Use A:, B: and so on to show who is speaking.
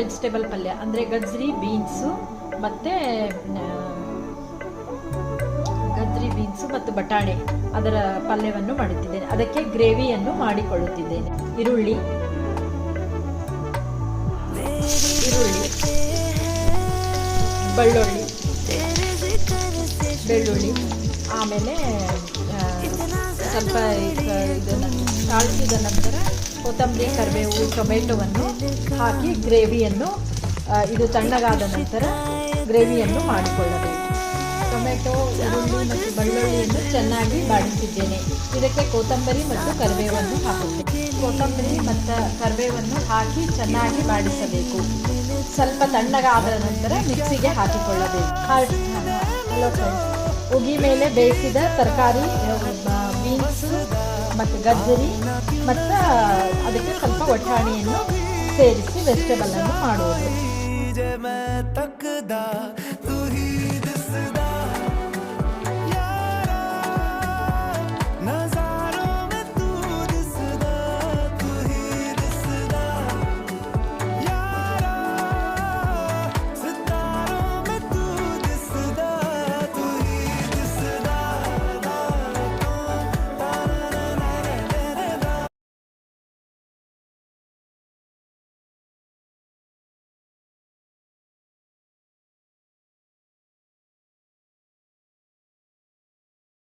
A: Vegetable ಪಲ್ಯ ಅಂದರೆ ಗಜ್ರಿ ಬೀನ್ಸು ಮತ್ತು ಬಟಾಣಿ ಅದರ ಪಲ್ಯವನ್ನು ಮಾಡುತ್ತಿದ್ದೇನೆ. ಅದಕ್ಕೆ ಗ್ರೇವಿಯನ್ನು ಮಾಡಿಕೊಳ್ಳುತ್ತಿದ್ದೇನೆ. ಈರುಳ್ಳಿ, ಬೆಳ್ಳುಳ್ಳಿ, ಆಮೇಲೆ ಸ್ವಲ್ಪ ಇದನ್ನು ತಾಳಿಸಿದ ನಂತರ ಕೊತ್ತಂಬರಿ, ಕರಿಬೇವು, ಟೊಮೆಟೊವನ್ನು ಹಾಕಿ ಗ್ರೇವಿಯನ್ನು ಇದು ತಣ್ಣಗಾದ ನಂತರ ಗ್ರೇವಿಯನ್ನು ಮಾಡಿಕೊಳ್ಳಬೇಕು. ಟೊಮೆಟೊ, ಈರುಳ್ಳಿ ಮತ್ತು ಬೆಳ್ಳುಳ್ಳಿಯನ್ನು ಚೆನ್ನಾಗಿ ಬಾಡಿಸಿದ್ದೇನೆ. ಇದಕ್ಕೆ ಕೊತ್ತಂಬರಿ ಮತ್ತು ಕರಿಬೇವನ್ನು ಹಾಕುತ್ತೇನೆ. ಕೊತ್ತಂಬರಿ ಮತ್ತು ಕರಿಬೇವನ್ನು ಹಾಕಿ ಚೆನ್ನಾಗಿ ಬಾಡಿಸಬೇಕು. ಸ್ವಲ್ಪ ತಣ್ಣಗಾದ ನಂತರ ಮಿಕ್ಸಿಗೆ ಹಾಕಿಕೊಳ್ಳಬೇಕು. ಹಲೋ ಫ್ರೆಂಡ್ಸ್, ಉಗಿ ಮೇಲೆ ಬೇಯಿಸಿದ ತರಕಾರಿ ಬೀನ್ಸು ಮತ್ತು ಗಜ್ಜರಿ ಮತ್ತು ಅದಕ್ಕೆ ಸ್ವಲ್ಪ ಒಟ್ಟಾಣಿಯನ್ನು ಸೇರಿಸಿ ವೆಜಿಟೇಬಲನ್ನು ಮಾಡುವುದು.